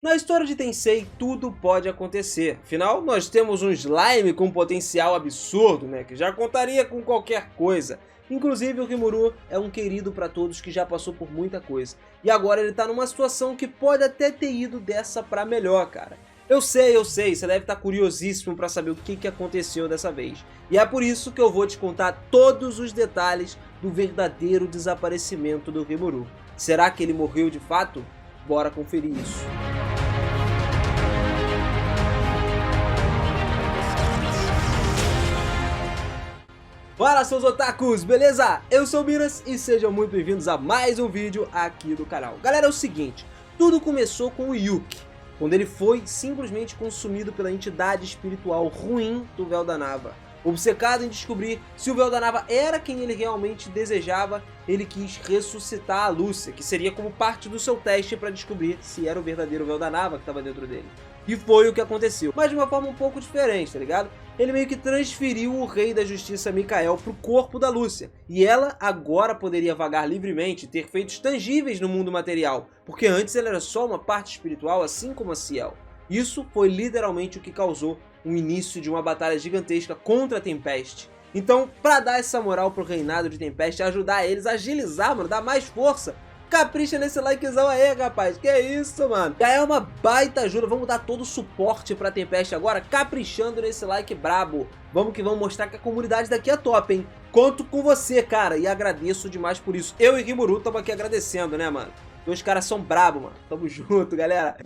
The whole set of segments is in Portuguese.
Na história de Tensei, tudo pode acontecer. Afinal, nós temos um slime com potencial absurdo, né? Que já contaria com qualquer coisa. Inclusive, o Rimuru é um querido para todos que já passou por muita coisa. E agora ele tá numa situação que pode até ter ido dessa pra melhor, cara. Eu sei, você deve estar curiosíssimo para saber o que aconteceu dessa vez. E é por isso que eu vou te contar todos os detalhes do verdadeiro desaparecimento do Rimuru. Será que ele morreu de fato? Bora conferir isso. Fala, seus otakus, beleza? Eu sou o Miras e sejam muito bem-vindos a mais um vídeo aqui do canal. Galera, é o seguinte, tudo começou com o Yuki, quando ele foi simplesmente consumido pela entidade espiritual ruim do Véu da Nava. Obcecado em descobrir se o Véu da Nava era quem ele realmente desejava, ele quis ressuscitar a Lúcia, que seria como parte do seu teste para descobrir se era o verdadeiro Véu da Nava que estava dentro dele. E foi o que aconteceu, mas de uma forma um pouco diferente, tá ligado? Ele meio que transferiu o Rei da Justiça Mikael pro corpo da Lúcia, e ela agora poderia vagar livremente e ter feitos tangíveis no mundo material, porque antes ela era só uma parte espiritual, assim como a Ciel. Isso foi literalmente o que causou o início de uma batalha gigantesca contra a Tempest. Então, pra dar essa moral pro reinado de Tempest e ajudar eles a agilizar, mano, dar mais força, capricha nesse likezão aí, rapaz. Que isso, mano. Já é uma baita ajuda. Vamos dar todo o suporte pra Tempest agora, caprichando nesse like brabo. Vamos que vamos mostrar que a comunidade daqui é top, hein. Conto com você, cara, e agradeço demais por isso. Eu e Rimuru estamos aqui agradecendo, né, mano. Os caras são brabo, mano. Tamo junto, galera.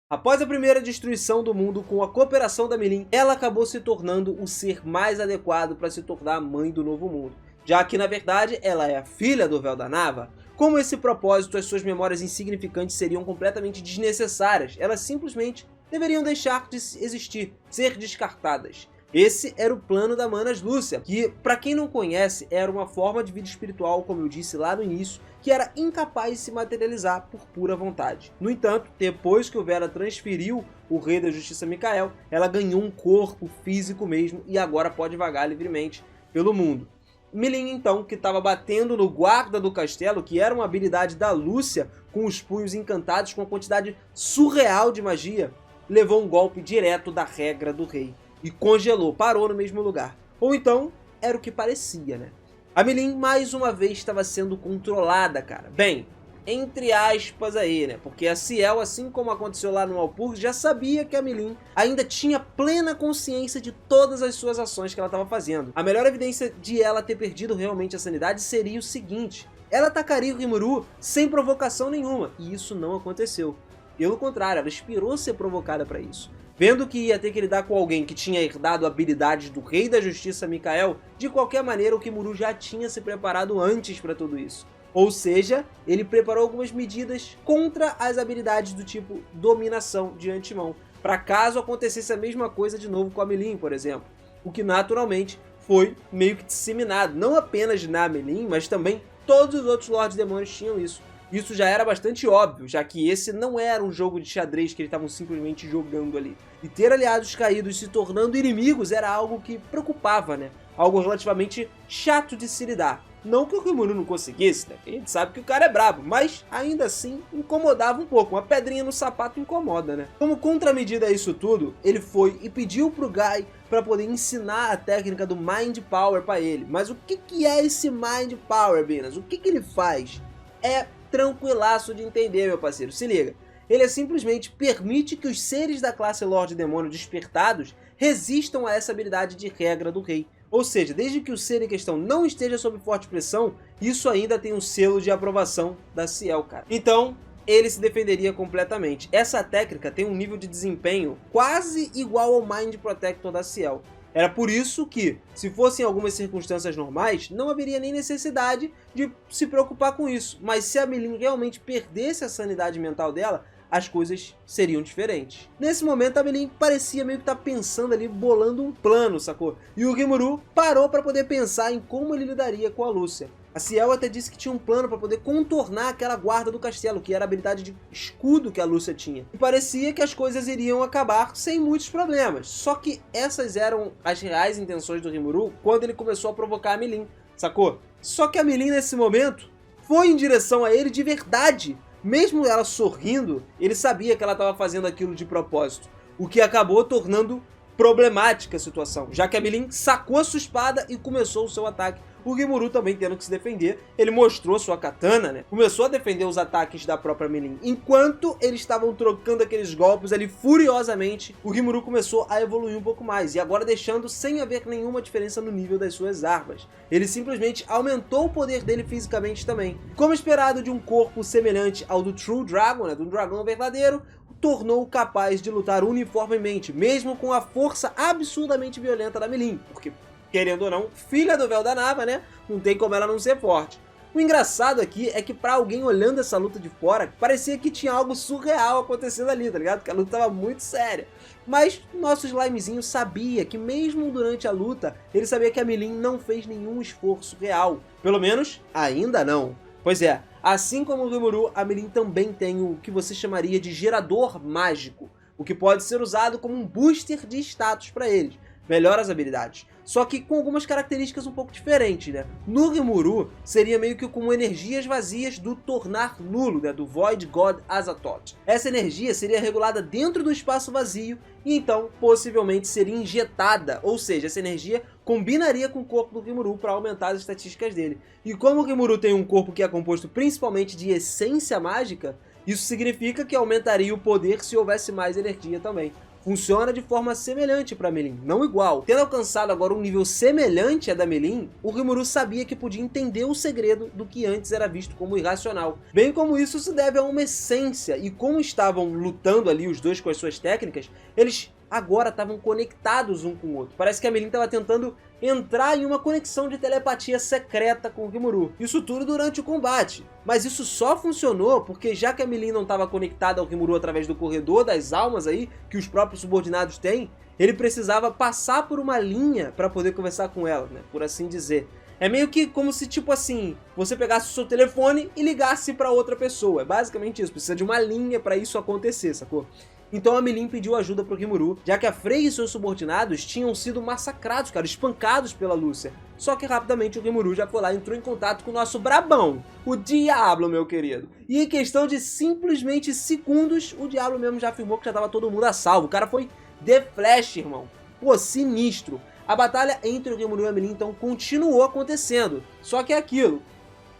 Após a primeira destruição do mundo com a cooperação da Milin, ela acabou se tornando o ser mais adequado para se tornar a mãe do novo mundo, já que na verdade ela é a filha do Véu da Nava. Como esse propósito, as suas memórias insignificantes seriam completamente desnecessárias, elas simplesmente deveriam deixar de existir, ser descartadas. Esse era o plano da Manas Lúcia, que, pra quem não conhece, era uma forma de vida espiritual, como eu disse lá no início, que era incapaz de se materializar por pura vontade. No entanto, depois que o Vera transferiu o Rei da Justiça Mikael, ela ganhou um corpo físico mesmo e agora pode vagar livremente pelo mundo. Milin, então, que estava batendo no guarda do castelo, que era uma habilidade da Lúcia, com os punhos encantados com uma quantidade surreal de magia, levou um golpe direto da regra do rei e congelou, parou no mesmo lugar. Ou então, era o que parecia, né? A Milin, mais uma vez, estava sendo controlada, cara. Bem, entre aspas aí, né? Porque a Ciel, assim como aconteceu lá no Walpurgis, já sabia que a Milin ainda tinha plena consciência de todas as suas ações que ela estava fazendo. A melhor evidência de ela ter perdido realmente a sanidade seria o seguinte: ela atacaria o Rimuru sem provocação nenhuma, e isso não aconteceu. Pelo contrário, ela esperou ser provocada para isso. Vendo que ia ter que lidar com alguém que tinha herdado habilidades do Rei da Justiça Mikael, de qualquer maneira o Rimuru já tinha se preparado antes para tudo isso. Ou seja, ele preparou algumas medidas contra as habilidades do tipo dominação de antemão, para caso acontecesse a mesma coisa de novo com a Milin, por exemplo. O que naturalmente foi meio que disseminado, não apenas na Milin, mas também todos os outros Lordes Demônios tinham isso. Isso já era bastante óbvio, já que esse não era um jogo de xadrez que eles estavam simplesmente jogando ali. E ter aliados caídos se tornando inimigos era algo que preocupava, né? Algo relativamente chato de se lidar. Não que o Rimuru não conseguisse, né? A gente sabe que o cara é brabo, mas ainda assim incomodava um pouco. Uma pedrinha no sapato incomoda, né? Como contramedida a isso tudo, ele foi e pediu pro Guy para poder ensinar a técnica do Mind Power para ele. Mas o que é esse Mind Power, Binas? O que ele faz? É tranquilaço de entender, meu parceiro, se liga. Ele simplesmente permite que os seres da classe Lorde Demônio despertados resistam a essa habilidade de regra do rei. Ou seja, desde que o ser em questão não esteja sob forte pressão, isso ainda tem um selo de aprovação da Ciel, cara. Então, ele se defenderia completamente. Essa técnica tem um nível de desempenho quase igual ao Mind Protector da Ciel. Era por isso que, se fossem algumas circunstâncias normais, não haveria nem necessidade de se preocupar com isso. Mas se a Milin realmente perdesse a sanidade mental dela, as coisas seriam diferentes. Nesse momento, a Milin parecia meio que estar pensando ali, bolando um plano, sacou? E o Rimuru parou para poder pensar em como ele lidaria com a Lúcia. A Ciel até disse que tinha um plano para poder contornar aquela guarda do castelo, que era a habilidade de escudo que a Lúcia tinha. E parecia que as coisas iriam acabar sem muitos problemas. Só que essas eram as reais intenções do Rimuru quando ele começou a provocar a Milin, sacou? Só que a Milin nesse momento foi em direção a ele de verdade, Mesmo ela sorrindo, ele sabia que ela estava fazendo aquilo de propósito, o que acabou tornando problemática a situação, já que a Milin sacou a sua espada e começou o seu ataque. O Rimuru também tendo que se defender, ele mostrou sua katana, né? Começou a defender os ataques da própria Milin. Enquanto eles estavam trocando aqueles golpes ali furiosamente, o Rimuru começou a evoluir um pouco mais, e agora deixando sem haver nenhuma diferença no nível das suas armas. Ele simplesmente aumentou o poder dele fisicamente também. Como esperado de um corpo semelhante ao do True Dragon, né? Do dragão verdadeiro, tornou-o capaz de lutar uniformemente, mesmo com a força absurdamente violenta da Milin, porque, querendo ou não, filha do Véu da Nava, né? Não tem como ela não ser forte. O engraçado aqui é que pra alguém olhando essa luta de fora, parecia que tinha algo surreal acontecendo ali, tá ligado? Que a luta tava muito séria. Mas nosso slimezinho sabia que mesmo durante a luta, ele sabia que a Milin não fez nenhum esforço real. Pelo menos, ainda não. Pois é, assim como o Rimuru, a Milin também tem o que você chamaria de gerador mágico, o que pode ser usado como um booster de status para eles. Melhora as habilidades, só que com algumas características um pouco diferentes, né? No Rimuru, seria meio que como energias vazias do Tornar Nulo, né? Do Void God Azathoth. Essa energia seria regulada dentro do espaço vazio e então possivelmente seria injetada, ou seja, essa energia combinaria com o corpo do Rimuru para aumentar as estatísticas dele. E como o Rimuru tem um corpo que é composto principalmente de essência mágica, isso significa que aumentaria o poder se houvesse mais energia também. Funciona de forma semelhante para Milin, não igual. Tendo alcançado agora um nível semelhante à da Milin, o Rimuru sabia que podia entender o segredo do que antes era visto como irracional. Bem como isso se deve a uma essência, e como estavam lutando ali os dois com as suas técnicas, eles agora estavam conectados um com o outro. Parece que a Milin estava tentando entrar em uma conexão de telepatia secreta com o Rimuru. Isso tudo durante o combate. Mas isso só funcionou porque já que a Milin não estava conectada ao Rimuru através do corredor das almas aí, que os próprios subordinados têm, ele precisava passar por uma linha para poder conversar com ela, né? Por assim dizer. É meio que como se, tipo assim, você pegasse o seu telefone e ligasse para outra pessoa. É basicamente isso, precisa de uma linha para isso acontecer, sacou? Então a Milin pediu ajuda pro Rimuru, já que a Frey e seus subordinados tinham sido massacrados, cara, espancados pela Lúcia. Só que rapidamente o Rimuru já foi lá e entrou em contato com o nosso brabão, o Diablo, meu querido. E em questão de simplesmente segundos, o Diablo mesmo já afirmou que já tava todo mundo a salvo. O cara foi The Flash, irmão. Pô, sinistro. A batalha entre o Rimuru e a Milin então continuou acontecendo. Só que é aquilo,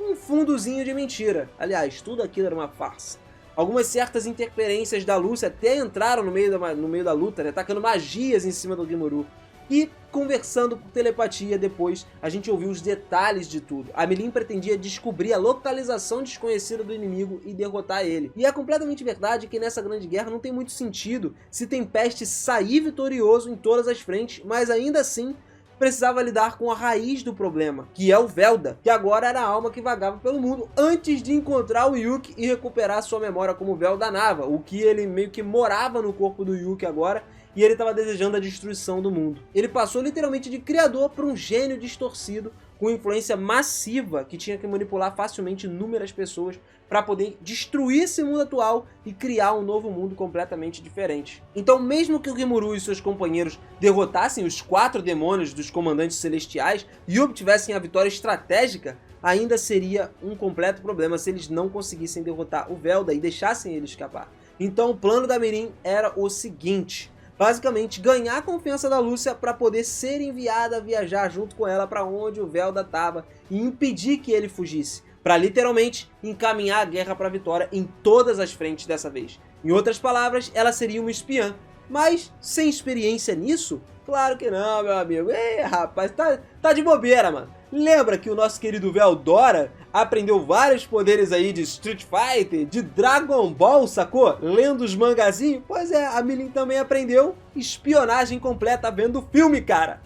um fundozinho de mentira. Aliás, tudo aquilo era uma farsa. Algumas certas interferências da Lúcia até entraram no meio da luta, né, tacando magias em cima do Rimuru. E conversando por telepatia depois, a gente ouviu os detalhes de tudo. A Milin pretendia descobrir a localização desconhecida do inimigo e derrotar ele. E é completamente verdade que nessa grande guerra não tem muito sentido se Tempest sair vitorioso em todas as frentes, mas ainda assim precisava lidar com a raiz do problema, que é o Velda, que agora era a alma que vagava pelo mundo antes de encontrar o Yuki e recuperar sua memória como Véu da Nava, o que ele meio que morava no corpo do Yuki agora, e ele estava desejando a destruição do mundo. Ele passou literalmente de criador para um gênio distorcido, com influência massiva, que tinha que manipular facilmente inúmeras pessoas para poder destruir esse mundo atual e criar um novo mundo completamente diferente. Então, mesmo que o Rimuru e seus companheiros derrotassem os 4 demônios dos comandantes celestiais e obtivessem a vitória estratégica, ainda seria um completo problema se eles não conseguissem derrotar o Velda e deixassem ele escapar. Então, o plano da Milin era o seguinte: basicamente, ganhar a confiança da Lúcia para poder ser enviada a viajar junto com ela para onde o Velda estava e impedir que ele fugisse, para literalmente encaminhar a guerra para a vitória em todas as frentes dessa vez. Em outras palavras, ela seria uma espiã, mas sem experiência nisso? Claro que não, meu amigo. Ei, rapaz, tá de bobeira, mano. Lembra que o nosso querido Veldora aprendeu vários poderes aí de Street Fighter, de Dragon Ball, sacou? Lendo os mangazinhos? Pois é, a Milin também aprendeu espionagem completa vendo o filme, cara.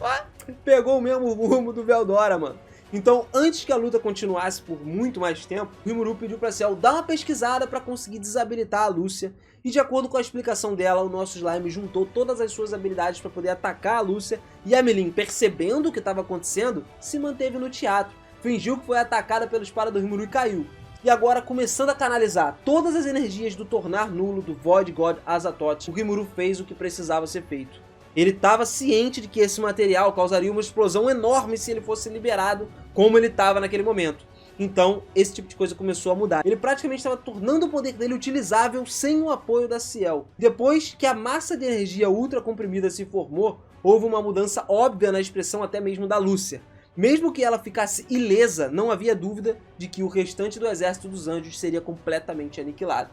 Pegou o mesmo rumo do Veldora, mano. Então, antes que a luta continuasse por muito mais tempo, o Rimuru pediu pra Ciel dar uma pesquisada para conseguir desabilitar a Lúcia, e de acordo com a explicação dela, o nosso slime juntou todas as suas habilidades para poder atacar a Lúcia, e a Milin, percebendo o que estava acontecendo, se manteve no teatro, fingiu que foi atacada pela espada do Rimuru e caiu. E agora, começando a canalizar todas as energias do Tornar Nulo do Void God Azathoth, o Rimuru fez o que precisava ser feito. Ele estava ciente de que esse material causaria uma explosão enorme se ele fosse liberado como ele estava naquele momento. Então, esse tipo de coisa começou a mudar. Ele praticamente estava tornando o poder dele utilizável sem o apoio da Ciel. Depois que a massa de energia ultra comprimida se formou, houve uma mudança óbvia na expressão até mesmo da Lúcia. Mesmo que ela ficasse ilesa, não havia dúvida de que o restante do exército dos anjos seria completamente aniquilado.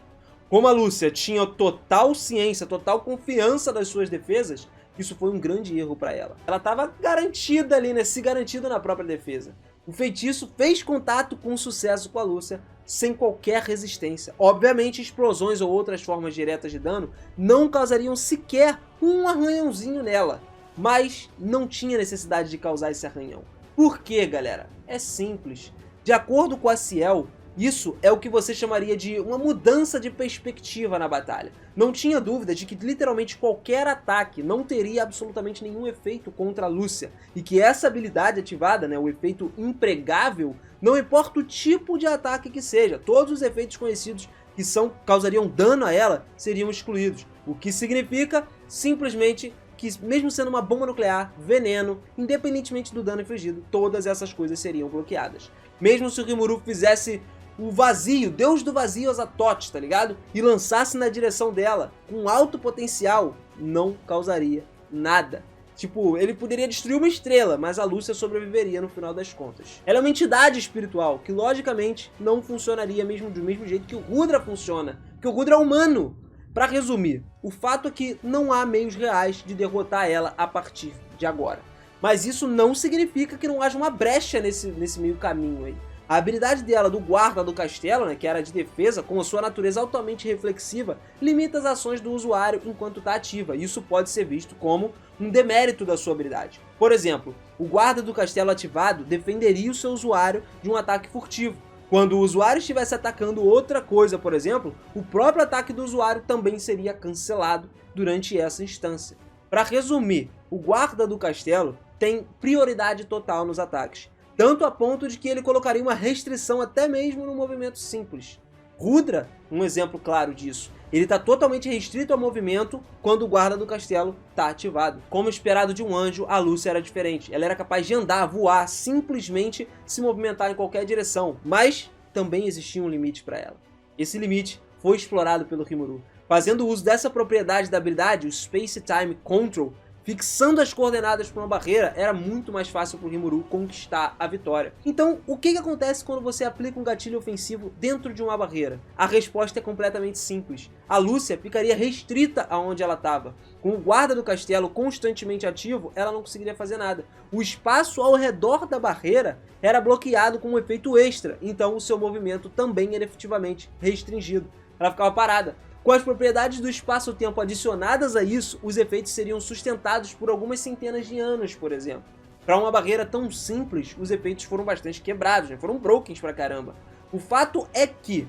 Como a Lúcia tinha total ciência, total confiança das suas defesas, isso foi um grande erro para ela. Ela estava garantida ali, né? Se garantida na própria defesa. O feitiço fez contato com sucesso com a Lúcia, sem qualquer resistência. Obviamente, explosões ou outras formas diretas de dano não causariam sequer um arranhãozinho nela. Mas não tinha necessidade de causar esse arranhão. Por quê, galera? É simples. De acordo com a Ciel, isso é o que você chamaria de uma mudança de perspectiva na batalha. Não tinha dúvida de que literalmente qualquer ataque não teria absolutamente nenhum efeito contra a Lúcia, e que essa habilidade ativada, né, o efeito impregável, não importa o tipo de ataque que seja, todos os efeitos conhecidos que causariam dano a ela seriam excluídos, o que significa simplesmente que mesmo sendo uma bomba nuclear, veneno, independentemente do dano infligido, todas essas coisas seriam bloqueadas. Mesmo se o Rimuru fizesse o vazio, Deus do vazio Azatoth, tá ligado? E lançasse na direção dela, com alto potencial, não causaria nada. Tipo, ele poderia destruir uma estrela, mas a Lúcia sobreviveria no final das contas. Ela é uma entidade espiritual, que logicamente não funcionaria mesmo do mesmo jeito que o Rudra funciona, porque o Rudra é humano. Para resumir, o fato é que não há meios reais de derrotar ela a partir de agora. Mas isso não significa que não haja uma brecha nesse meio caminho aí. A habilidade dela do guarda do castelo, né, que era de defesa, com a sua natureza altamente reflexiva, limita as ações do usuário enquanto está ativa. Isso pode ser visto como um demérito da sua habilidade. Por exemplo, o guarda do castelo ativado defenderia o seu usuário de um ataque furtivo. Quando o usuário estivesse atacando outra coisa, por exemplo, o próprio ataque do usuário também seria cancelado durante essa instância. Para resumir, o guarda do castelo tem prioridade total nos ataques, tanto a ponto de que ele colocaria uma restrição até mesmo no movimento simples. Rudra, um exemplo claro disso, ele está totalmente restrito ao movimento quando o guarda do castelo está ativado. Como esperado de um anjo, a Lúcia era diferente. Ela era capaz de andar, voar, simplesmente se movimentar em qualquer direção. Mas também existia um limite para ela. Esse limite foi explorado pelo Rimuru. Fazendo uso dessa propriedade da habilidade, o Space Time Control, fixando as coordenadas para uma barreira, era muito mais fácil para o Rimuru conquistar a vitória. Então, o que acontece quando você aplica um gatilho ofensivo dentro de uma barreira? A resposta é completamente simples. A Lúcia ficaria restrita aonde ela estava. Com o guarda do castelo constantemente ativo, ela não conseguiria fazer nada. O espaço ao redor da barreira era bloqueado com um efeito extra, então o seu movimento também era efetivamente restringido. Ela ficava parada. Com as propriedades do espaço-tempo adicionadas a isso, os efeitos seriam sustentados por algumas centenas de anos, por exemplo. Para uma barreira tão simples, os efeitos foram bastante quebrados, né? Foram brokens pra caramba. O fato é que,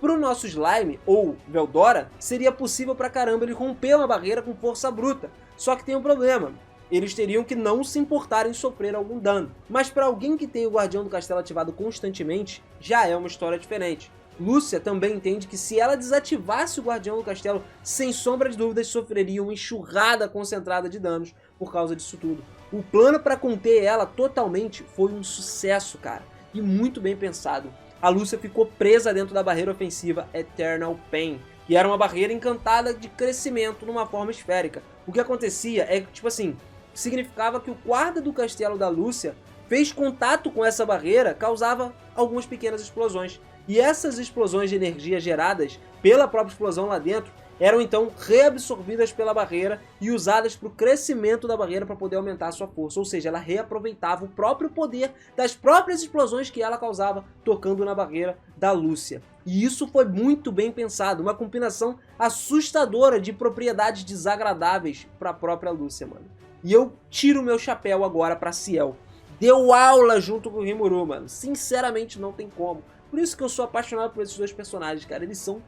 pro nosso Slime, ou Veldora, seria possível pra caramba ele romper uma barreira com força bruta. Só que tem um problema. Eles teriam que não se importar em sofrer algum dano. Mas para alguém que tem o Guardião do Castelo ativado constantemente, já é uma história diferente. Lúcia também entende que se ela desativasse o Guardião do Castelo, sem sombra de dúvidas sofreria uma enxurrada concentrada de danos por causa disso tudo. O plano para conter ela totalmente foi um sucesso, cara, e muito bem pensado. A Lúcia ficou presa dentro da barreira ofensiva Eternal Pain, que era uma barreira encantada de crescimento numa forma esférica. O que acontecia é que, tipo assim, significava que o guarda do castelo da Lúcia fez contato com essa barreira, causava algumas pequenas explosões. E essas explosões de energia geradas pela própria explosão lá dentro eram então reabsorvidas pela barreira e usadas para o crescimento da barreira para poder aumentar a sua força. Ou seja, ela reaproveitava o próprio poder das próprias explosões que ela causava tocando na barreira da Lúcia. E isso foi muito bem pensado, uma combinação assustadora de propriedades desagradáveis para a própria Lúcia, mano. E eu tiro o meu chapéu agora para Ciel. Deu aula junto com o Rimuru, mano. Sinceramente não tem como. Por isso que eu sou apaixonado por esses dois personagens, cara. Eles são,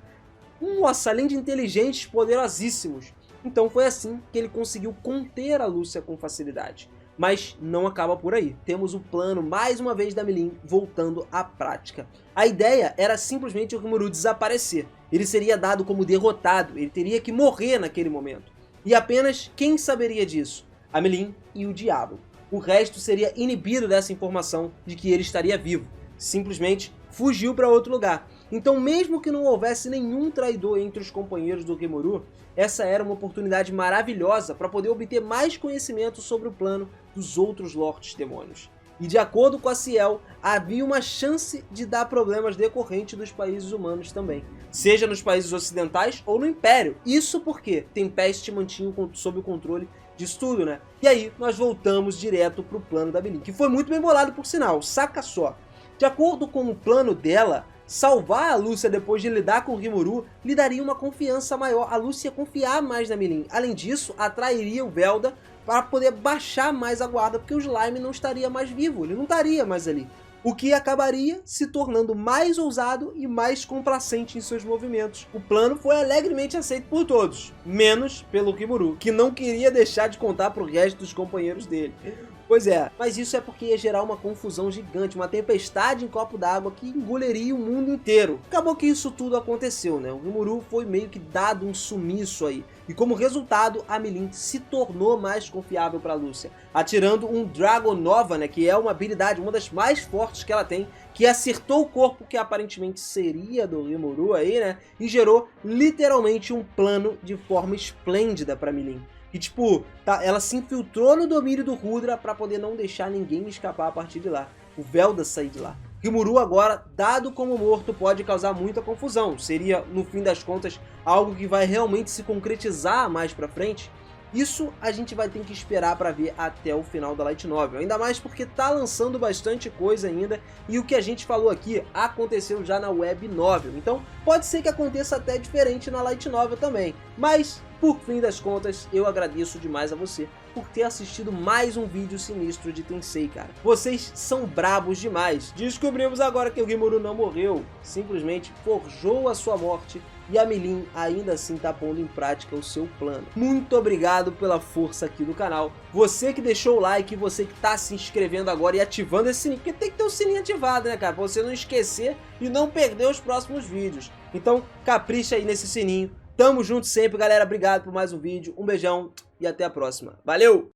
nossa, além de inteligentes, poderosíssimos. Então foi assim que ele conseguiu conter a Lúcia com facilidade. Mas não acaba por aí. Temos o plano, mais uma vez, da Milin voltando à prática. A ideia era simplesmente o Rimuru desaparecer. Ele seria dado como derrotado, ele teria que morrer naquele momento. E apenas quem saberia disso? A Milin e o Diabo. O resto seria inibido dessa informação de que ele estaria vivo. simplesmente fugiu para outro lugar. Então, mesmo que não houvesse nenhum traidor entre os companheiros do Rimuru, essa era uma oportunidade maravilhosa para poder obter mais conhecimento sobre o plano dos outros Lordes Demônios. E de acordo com a Ciel, havia uma chance de dar problemas decorrentes dos países humanos também, seja nos países ocidentais ou no Império. Isso porque Tempest mantinha sob o controle disso tudo, né? E aí nós voltamos direto pro plano da Meline, que foi muito bem bolado por sinal, saca só. De acordo com o plano dela, salvar a Lúcia depois de lidar com o Rimuru lhe daria uma confiança maior, a Lúcia ia confiar mais na Meline. Além disso, atrairia o Velda para poder baixar mais a guarda, porque o Slime não estaria mais vivo, ele não estaria mais ali. O que acabaria se tornando mais ousado e mais complacente em seus movimentos. O plano foi alegremente aceito por todos, menos pelo Rimuru, que não queria deixar de contar para o resto dos companheiros dele. Pois é, mas isso é porque ia gerar uma confusão gigante, uma tempestade em copo d'água que engoliria o mundo inteiro. Acabou que isso tudo aconteceu, né? O Rimuru foi meio que dado um sumiço aí. E como resultado, a Meline se tornou mais confiável para Lúcia, atirando um Dragon Nova, né, que é uma habilidade, uma das mais fortes que ela tem, que acertou o corpo que aparentemente seria do Rimuru aí, né, e gerou literalmente um plano de forma esplêndida para Meline. E tipo, ela se infiltrou no domínio do Rudra para poder não deixar ninguém escapar a partir de lá. O Velda sair de lá. Rimuru agora, dado como morto, pode causar muita confusão. Seria, no fim das contas, algo que vai realmente se concretizar mais pra frente. Isso a gente vai ter que esperar para ver até o final da Light Novel, ainda mais porque tá lançando bastante coisa ainda e o que a gente falou aqui aconteceu já na Web Novel, então pode ser que aconteça até diferente na Light Novel também, mas por fim das contas eu agradeço demais a você por ter assistido mais um vídeo sinistro de Tensei, cara. Vocês são brabos demais. Descobrimos agora que o Rimuru não morreu, simplesmente forjou a sua morte e a Meline ainda assim tá pondo em prática o seu plano. Muito obrigado pela força aqui do canal. Você que deixou o like, você que tá se inscrevendo agora e ativando esse sininho, porque tem que ter o sininho ativado, né, cara? Pra você não esquecer e não perder os próximos vídeos. Então, capricha aí nesse sininho. Tamo junto sempre, galera. Obrigado por mais um vídeo. Um beijão e até a próxima. Valeu!